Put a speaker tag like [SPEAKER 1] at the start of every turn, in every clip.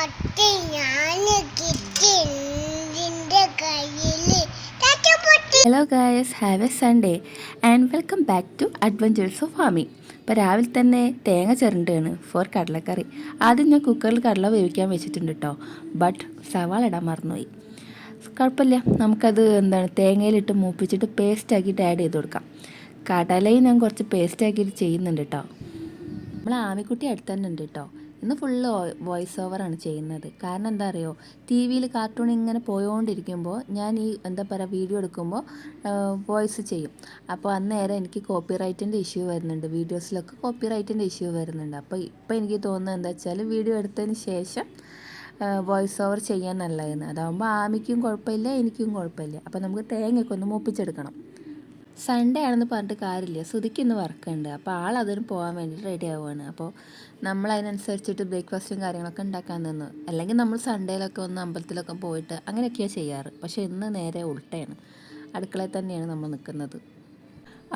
[SPEAKER 1] പട്ടി ഞാന് കിട്ടി നിന്റെ കയ്യില് പൊട്ടി.
[SPEAKER 2] Hello guys, have a Sunday and welcome back to adventures of farming. ഇപ്പോൾ രാവിലെ തന്നെ തേങ്ങ ചിരണ്ടാണ് ഫോർ കടലക്കറി. ആദ്യം ഞാൻ കുക്കറിൽ കടല വേവിക്കാൻ വെച്ചിട്ടുണ്ട് കേട്ടോ, ബട്ട് സവാള ഇടാൻ മറന്നുപോയി. കുഴപ്പമില്ല, നമുക്കത് തേങ്ങയിലിട്ട് മൂപ്പിച്ചിട്ട് പേസ്റ്റ് ആക്കിയിട്ട് ആഡ് ചെയ്ത് കൊടുക്കാം. കടലയും ഞാൻ കുറച്ച് പേസ്റ്റ് ആക്കിയിട്ട് ചെയ്യുന്നുണ്ട് കേട്ടോ. നമ്മൾ ആമിക്കുട്ടി അടുത്ത് തന്നെ ഉണ്ട് കേട്ടോ. ഇന്ന് ഫുള്ള് വോയിസ് ഓവറാണ് ചെയ്യുന്നത്. കാരണം എന്താ അറിയോ, ടി വിയിൽ കാർട്ടൂൺ ഇങ്ങനെ പോയോണ്ടിരിക്കുമ്പോൾ ഞാൻ വീഡിയോ എടുക്കുമ്പോൾ വോയിസ് ചെയ്യും. അപ്പോൾ അന്നേരം എനിക്ക് കോപ്പിറൈറ്റിൻ്റെ ഇഷ്യൂ വരുന്നുണ്ട്, വീഡിയോസിലൊക്കെ കോപ്പിറൈറ്റിൻ്റെ ഇഷ്യൂ വരുന്നുണ്ട്. അപ്പോൾ ഇപ്പോൾ എനിക്ക് തോന്നുന്നത് എന്താ വെച്ചാൽ വീഡിയോ എടുത്തതിന് ശേഷം വോയിസ് ഓവർ ചെയ്യാൻ നല്ലതെന്ന്. അതാകുമ്പോൾ ആമിക്കും കുഴപ്പമില്ല, എനിക്കും കുഴപ്പമില്ല. അപ്പോൾ നമുക്ക് തേങ്ങയൊക്കെ ഒന്ന് മൂപ്പിച്ചെടുക്കണം. സൺഡേ ആണെന്ന് പറഞ്ഞിട്ട് കാര്യമില്ല, ശ്രുതിക്ക് ഇന്ന് വർക്കുണ്ട്. അപ്പോൾ അതിന് പോകാൻ വേണ്ടിയിട്ട് റെഡി ആവുകയാണ്. അപ്പോൾ നമ്മൾ അതിനനുസരിച്ചിട്ട് ബ്രേക്ക്ഫാസ്റ്റും കാര്യങ്ങളൊക്കെ ഉണ്ടാക്കാൻ നിന്ന്. അല്ലെങ്കിൽ നമ്മൾ സൺഡേയിലൊക്കെ ഒന്ന് അമ്പലത്തിലൊക്കെ പോയിട്ട് അങ്ങനെയൊക്കെയാണ് ചെയ്യാറ്. പക്ഷേ ഇന്ന് നേരെ ഉൾട്ടയാണ്, അടുക്കളയിൽ തന്നെയാണ് നമ്മൾ നിൽക്കുന്നത്.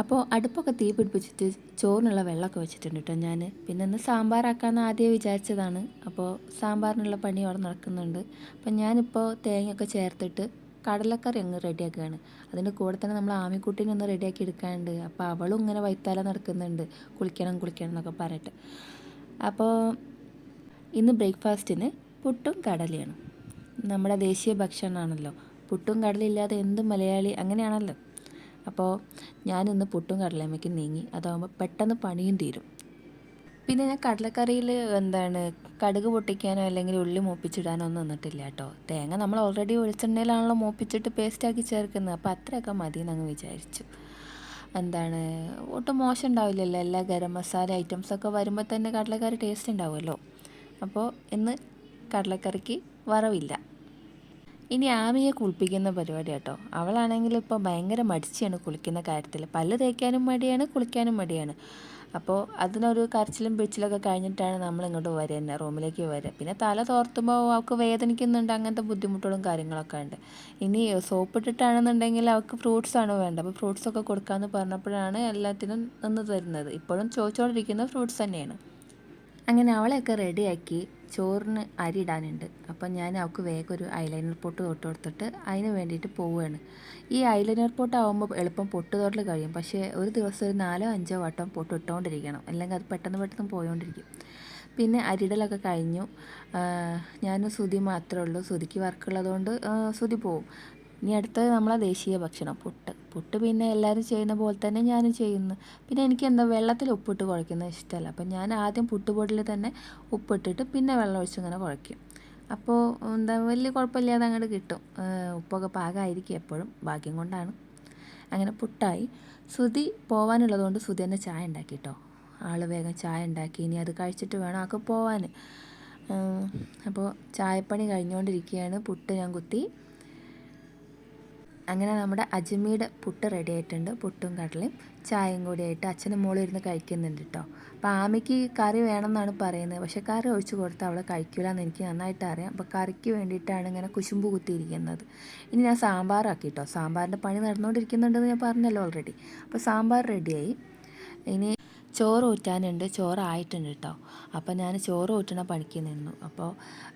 [SPEAKER 2] അപ്പോൾ അടുപ്പൊക്കെ തീ പിടിപ്പിച്ചിട്ട് ചോറിനുള്ള വെള്ളമൊക്കെ വെച്ചിട്ടുണ്ട് കേട്ടോ ഞാൻ. പിന്നെ ഇന്ന് സാമ്പാറാക്കാമെന്ന് ആദ്യം വിചാരിച്ചതാണ്. അപ്പോൾ സാമ്പാറിനുള്ള പണി അവിടെ നടക്കുന്നുണ്ട്. അപ്പം ഞാനിപ്പോൾ തേങ്ങയൊക്കെ ചേർത്തിട്ട് കടലക്കറി അങ്ങ് റെഡിയാക്കുകയാണ്. അതിൻ്റെ കൂടെ തന്നെ നമ്മൾ ആമിക്കുട്ടീനെ ഒന്ന് റെഡിയാക്കി എടുക്കാനുണ്ട്. അപ്പോൾ അവളും ഇങ്ങനെ വൈത്താല നടക്കുന്നുണ്ട്, കുളിക്കണം എന്നൊക്കെ പറഞ്ഞിട്ട്. അപ്പോൾ ഇന്ന് ബ്രേക്ക്ഫാസ്റ്റിന് പുട്ടും കടലയാണ്. നമ്മുടെ ദേശീയ ഭക്ഷണമാണല്ലോ പുട്ടും കടലയില്ലാതെ എന്ത് മലയാളി, അങ്ങനെയാണല്ലോ. അപ്പോൾ ഞാനിന്ന് പുട്ടും കടലമ്മയ്ക്ക് നീങ്ങി. അതാകുമ്പോൾ പെട്ടെന്ന് പണിയും തീരും. പിന്നെ ഞാൻ കടലക്കറിയിൽ കടുക് പൊട്ടിക്കാനോ അല്ലെങ്കിൽ ഉള്ളി മൂപ്പിച്ചിടാനോ ഒന്നും നിന്നിട്ടില്ല കേട്ടോ. തേങ്ങ നമ്മൾ ഓൾറെഡി വെളിച്ചെണ്ണയിലാണല്ലോ മൂപ്പിച്ചിട്ട് പേസ്റ്റാക്കി ചേർക്കുന്നത്. അപ്പോൾ അത്രയൊക്കെ മതി എന്നങ്ങ് വിചാരിച്ചു. ഒട്ടും മോശം ഉണ്ടാവില്ലല്ലോ, എല്ലാ ഗരം മസാല ഐറ്റംസൊക്കെ വരുമ്പോൾ തന്നെ കടലക്കറി ടേസ്റ്റ് ഉണ്ടാവുമല്ലോ. അപ്പോൾ ഇന്ന് കടലക്കറിക്ക് വറവില്ല. ഇനി ആമിയെ കുളിപ്പിക്കുന്ന പരിപാടി കേട്ടോ. അവളാണെങ്കിൽ ഇപ്പോൾ ഭയങ്കര മടിച്ചാണ് കുളിക്കുന്ന കാര്യത്തിൽ. പല്ല് തേക്കാനും മടിയാണ്, കുളിക്കാനും മടിയാണ്. അപ്പോൾ അതിനൊരു കരച്ചിലും പിടിച്ചിലൊക്കെ കഴിഞ്ഞിട്ടാണ് നമ്മൾ ഇങ്ങോട്ട് വരിക തന്നെ, റൂമിലേക്ക് വരിക. പിന്നെ തല തോർത്തുമ്പോൾ അവൾക്ക് വേദനിക്കുന്നുണ്ട്, അങ്ങനത്തെ ബുദ്ധിമുട്ടുകളും കാര്യങ്ങളൊക്കെ ഉണ്ട്. ഇനി സോപ്പ് ഇട്ടിട്ടാണെന്നുണ്ടെങ്കിൽ അവൾക്ക് ഫ്രൂട്ട്സാണ് വേണ്ടത്. അപ്പോൾ ഫ്രൂട്ട്സൊക്കെ കൊടുക്കാമെന്ന് പറഞ്ഞപ്പോഴാണ് എല്ലാത്തിനും നിന്ന് തരുന്നത്. ഇപ്പോഴും ചോദിച്ചുകൊണ്ടിരിക്കുന്ന ഫ്രൂട്ട്സ് തന്നെയാണ്. അങ്ങനെ അവളെയൊക്കെ റെഡിയാക്കി ചോറിന് അരി ഇടാനുണ്ട്. അപ്പം ഞാൻ അവൾക്ക് വേഗം ഒരു ഐലൈനർ പൊട്ട് തൊട്ട് കൊടുത്തിട്ട് അതിന് വേണ്ടിയിട്ട് പോവുകയാണ്. ഈ ഐലൈനർ പൊട്ട് ആകുമ്പോൾ എളുപ്പം പൊട്ട് തൊട്ടിൽ കഴിയും. പക്ഷേ ഒരു ദിവസം ഒരു 4-5 വട്ടം പൊട്ട് ഇട്ടുകൊണ്ടിരിക്കണം, അല്ലെങ്കിൽ അത് പെട്ടെന്ന് പോയോണ്ടിരിക്കും. പിന്നെ അരിയിടലൊക്കെ കഴിഞ്ഞു. ഞാനും ശ്രുതി മാത്രമേ ഉള്ളൂ. ശ്രുതിക്ക് വർക്കുള്ളതുകൊണ്ട് ശ്രുതി പോവും. ഇനി അടുത്തത് നമ്മളെ ദേശീയ ഭക്ഷണം പുട്ട് പിന്നെ എല്ലാവരും ചെയ്യുന്ന പോലെ തന്നെ ഞാനും ചെയ്യുന്നു. പിന്നെ എനിക്ക് വെള്ളത്തിൽ ഉപ്പിട്ട് കുഴയ്ക്കുന്നത് ഇഷ്ടമല്ല. അപ്പം ഞാൻ ആദ്യം പുട്ടുപൊടിയിൽ തന്നെ ഉപ്പിട്ടിട്ട് പിന്നെ വെള്ളം ഒഴിച്ച് ഇങ്ങനെ കുഴയ്ക്കും. അപ്പോൾ വലിയ കുഴപ്പമില്ലാതെ അങ്ങോട്ട് കിട്ടും. ഉപ്പൊക്കെ പാകമായിരിക്കും എപ്പോഴും, ഭാഗ്യം കൊണ്ടാണ്. അങ്ങനെ പുട്ടായി. ശ്രുതി പോകാനുള്ളതുകൊണ്ട് ശ്രുതി തന്നെ ചായ ഉണ്ടാക്കി കേട്ടോ. ആൾ വേഗം ചായ ഉണ്ടാക്കി. ഇനി അത് കഴിച്ചിട്ട് വേണം ആൾക്ക് പോകാൻ. അപ്പോൾ ചായപ്പണി കഴിഞ്ഞുകൊണ്ടിരിക്കുകയാണ്. പുട്ട് ഞാൻ കുത്തി. അങ്ങനെ നമ്മുടെ അജ്മീയുടെ പുട്ട് റെഡി ആയിട്ടുണ്ട്. പുട്ടും കടലയും ചായയും കൂടിയായിട്ട് അച്ഛനും മോളും ഇരുന്ന് കഴിക്കുന്നുണ്ട് കേട്ടോ. അപ്പോൾ ആമിക്ക് കറി വേണമെന്നാണ് പറയുന്നത്. പക്ഷേ കറി ഒഴിച്ച് കൊടുത്ത് അവളെ കഴിക്കില്ല എന്ന് എനിക്ക് നന്നായിട്ട് അറിയാം. അപ്പോൾ കറിക്ക് വേണ്ടിയിട്ടാണ് ഇങ്ങനെ കുശുമ്പ് കുത്തിയിരിക്കുന്നത്. ഇനി ഞാൻ സാമ്പാറാക്കി കേട്ടോ. സാമ്പാറിൻ്റെ പണി നടന്നുകൊണ്ടിരിക്കുന്നുണ്ടെന്ന് ഞാൻ പറഞ്ഞല്ലോ ഓൾറെഡി. അപ്പോൾ സാമ്പാർ റെഡിയായി. ഇനി ചോറ് ഊറ്റാനുണ്ട്. ചോറായിട്ടുണ്ട് കേട്ടോ. അപ്പോൾ ഞാൻ ചോറ് ഊറ്റണ പണിക്ക് നിന്നു. അപ്പോൾ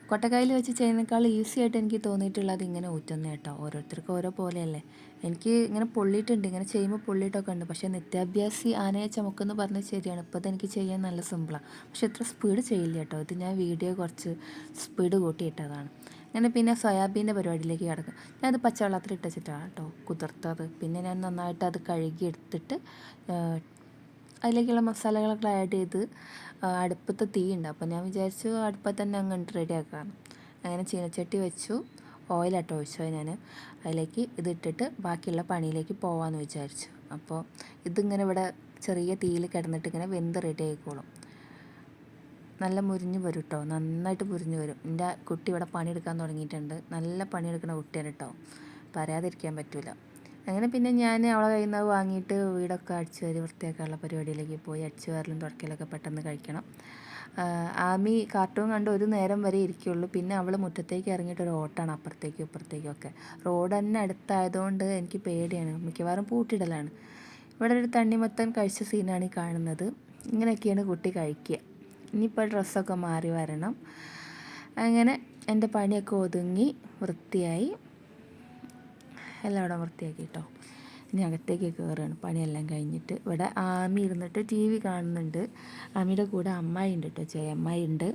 [SPEAKER 2] കൊട്ടക്കയിൽ വെച്ച് ചെയ്യുന്നതിനേക്കാൾ ഈസി ആയിട്ട് എനിക്ക് തോന്നിയിട്ടുള്ളത് ഇങ്ങനെ ഊറ്റുന്നത് കേട്ടോ. ഓരോരുത്തർക്കും ഓരോ പോലെയല്ലേ. എനിക്ക് ഇങ്ങനെ പൊള്ളിയിട്ടുണ്ട്, ഇങ്ങനെ ചെയ്യുമ്പോൾ പൊള്ളിയിട്ടൊക്കെ ഉണ്ട്. പക്ഷേ നിത്യാഭ്യാസി ആനയെ ചുമക്കുമെന്ന് പറഞ്ഞത് ശരിയാണ്. ഇപ്പോൾ അതെനിക്ക് ചെയ്യാൻ നല്ല സിമ്പിളാണ്. പക്ഷേ ഇത്ര സ്പീഡ് ചെയ്യില്ല കേട്ടോ. ഇത് ഞാൻ വീഡിയോ കുറച്ച് സ്പീഡ് കൂട്ടിയിട്ടതാണ്. അങ്ങനെ പിന്നെ സോയാബീൻ്റെ പരിപാടിയിലേക്ക് കിടക്കും. ഞാനത് പച്ചവെള്ളത്തിൽ ഇട്ടിട്ടാണ് കേട്ടോ കുതിർത്തത്. പിന്നെ ഞാൻ നന്നായിട്ട് അത് കഴുകി എടുത്തിട്ട് അതിലേക്കുള്ള മസാലകളൊക്കെ ആഡ് ചെയ്ത് അടുപ്പത്ത് തീയുണ്ട്. അപ്പോൾ ഞാൻ വിചാരിച്ചു അടുപ്പത്ത് തന്നെ അങ്ങോട്ട് റെഡിയാക്കാം. അങ്ങനെ ചീനച്ചട്ടി വെച്ചു, ഓയിലാട്ടോ ഒഴിച്ചത് ഞാൻ. അതിലേക്ക് ഇതിട്ടിട്ട് ബാക്കിയുള്ള പണിയിലേക്ക് പോകാമെന്ന് വിചാരിച്ചു. അപ്പോൾ ഇതിങ്ങനെ ഇവിടെ ചെറിയ തീയിൽ കിടന്നിട്ട് ഇങ്ങനെ വെന്ത് റെഡി ആയിക്കോളും. നല്ല മുരിഞ്ഞ് വരും കേട്ടോ, നന്നായിട്ട് മുരിഞ്ഞ് വരും. എൻ്റെ കുട്ടി ഇവിടെ പണിയെടുക്കാൻ തുടങ്ങിയിട്ടുണ്ട്. നല്ല പണിയെടുക്കുന്ന കുട്ടിയാണ് കേട്ടോ, പറയാതിരിക്കാൻ പറ്റില്ല. അങ്ങനെ പിന്നെ ഞാൻ അവളെ കയ്യിൽ നിന്ന് വാങ്ങിയിട്ട് വീടൊക്കെ അടിച്ചു വാരി വൃത്തിയാക്കാനുള്ള പരിപാടിയിലേക്ക് പോയി. അടിച്ചു വാരലും തുടക്കലൊക്കെ പെട്ടെന്ന് കഴിക്കണം. ആമി കാർട്ടൂൺ കണ്ട് ഒരു നേരം വരെ ഇരിക്കുകയുള്ളൂ. പിന്നെ അവൾ മുറ്റത്തേക്ക് ഇറങ്ങിയിട്ട് ഒരു ഓട്ടമാണ് അപ്പുറത്തേക്കും ഇപ്പുറത്തേക്കൊക്കെ. റോഡ് തന്നെ അടുത്തായതുകൊണ്ട് എനിക്ക് പേടിയാണ്, മിക്കവാറും പൂട്ടിയിടലാണ്. ഇവിടെ ഒരു തണ്ണിമത്തൻ കഴിച്ച സീനാണ് ഈ കാണുന്നത്. ഇങ്ങനെയൊക്കെയാണ് കുട്ടി കഴിക്കുക. ഇനിയിപ്പോൾ ഡ്രസ്സൊക്കെ മാറി വരണം. അങ്ങനെ എൻ്റെ പണിയൊക്കെ ഒതുങ്ങി വൃത്തിയായി, എല്ലായിടം വൃത്തിയാക്കി കേട്ടോ. ഇനി അകത്തേക്ക് കയറുകയാണ് പണിയെല്ലാം കഴിഞ്ഞിട്ട്. ഇവിടെ ആമി ഇരുന്നിട്ട് ടി വി കാണുന്നുണ്ട്. ആമിയുടെ കൂടെ അമ്മായി ഉണ്ട് കേട്ടോ, ജയമ്മായി ഉണ്ട്.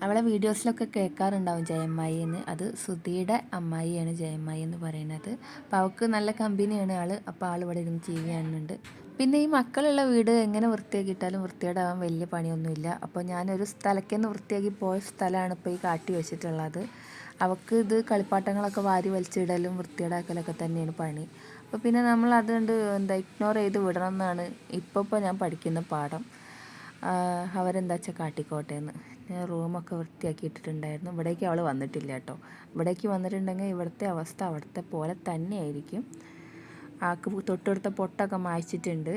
[SPEAKER 2] അവളെ വീഡിയോസിലൊക്കെ കേൾക്കാറുണ്ടാവും ജയമ്മായി എന്ന്. അത് സുധിയുടെ അമ്മായിയാണ് ജയമ്മായി എന്ന് പറയുന്നത്. അപ്പോൾ അവൾക്ക് നല്ല കമ്പനിയാണ് ആൾ. അപ്പോൾ ആൾ ഇവിടെ ഇരുന്ന് ടി വി കാണുന്നുണ്ട്. പിന്നെ ഈ മക്കളുള്ള വീട് എങ്ങനെ വൃത്തിയാക്കിയിട്ടാലും വൃത്തികേടാവാൻ വലിയ പണിയൊന്നുമില്ല. അപ്പോൾ ഞാനൊരു സ്ഥലത്തുനിന്ന് വൃത്തിയാക്കി പോയ സ്ഥലമാണ് ഇപ്പോൾ ഈ കാട്ടി വെച്ചിട്ടുള്ളത്. അവൾക്ക് ഇത് കളിപ്പാട്ടങ്ങളൊക്കെ വാരി വലിച്ചിടലും വൃത്തികേടാക്കലൊക്കെ തന്നെയാണ് പണി. അപ്പോൾ പിന്നെ നമ്മൾ അതുകൊണ്ട് ഇഗ്നോർ ചെയ്ത് വിടണം എന്നാണ് ഇപ്പോൾ ഞാൻ പഠിക്കുന്ന പാഠം. അവരെന്താ വെച്ചാൽ കാട്ടിക്കോട്ടെ എന്ന്. ഞാൻ റൂമൊക്കെ വൃത്തിയാക്കി ഇട്ടിട്ടുണ്ടായിരുന്നു. ഇവിടേക്ക് അവൾ വന്നിട്ടില്ല കേട്ടോ. ഇവിടേക്ക് വന്നിട്ടുണ്ടെങ്കിൽ ഇവിടുത്തെ അവസ്ഥ അവിടുത്തെ പോലെ തന്നെയായിരിക്കും. ആൾക്ക് തൊട്ടടുത്ത പൊട്ടൊക്കെ മായ്ച്ചിട്ടുണ്ട്.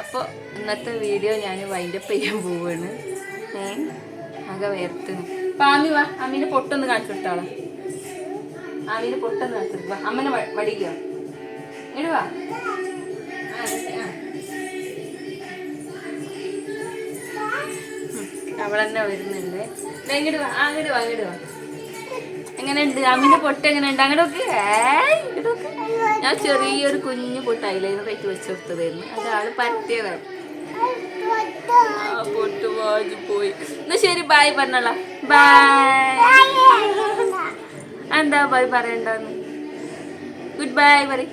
[SPEAKER 2] അപ്പോൾ ഇന്നത്തെ വീഡിയോ ഞാൻ വൈൻഡപ്പ് ചെയ്യാൻ പോവുകയാണ്. ആകെ വേർത്തുന്നു. അപ്പം ആമി വാ, അമ്മീൻ്റെ പൊട്ടൊന്ന് കാണിച്ചു കൊടുത്താളാം. ആമീൻ്റെ പൊട്ടൊന്ന് കാണിച്ചു കൊടുക്കുക. അമ്മനെ വടിക്കുക ഇടുവാ. അവളെന്നെ വരുന്നുണ്ട്. ഇങ്ങോട്ട് വാ, അങ്ങോട്ട് വാ, അങ്ങോട്ട് വാ. എങ്ങനെയുണ്ട് അമ്മീൻ്റെ പൊട്ട്? എങ്ങനെയുണ്ട്? അങ്ങോട്ട് നോക്ക്. ഇങ്ങോട്ട് നോക്ക്. ഞാൻ ചെറിയൊരു കുഞ്ഞു പൊട്ട് അതിലേന്ന് റേറ്റ് വെച്ച് കൊടുത്തതായിരുന്നു. അത് ആള് പരത്തിയതാണ്. പൊട്ട് വാജി പോയി. എന്നാ ശരി, ബായ് പറഞ്ഞോളാ. ബായ്. എന്താ ബായ് പറയണ്ടെന്ന്? ഗുഡ് ബൈ പറയും.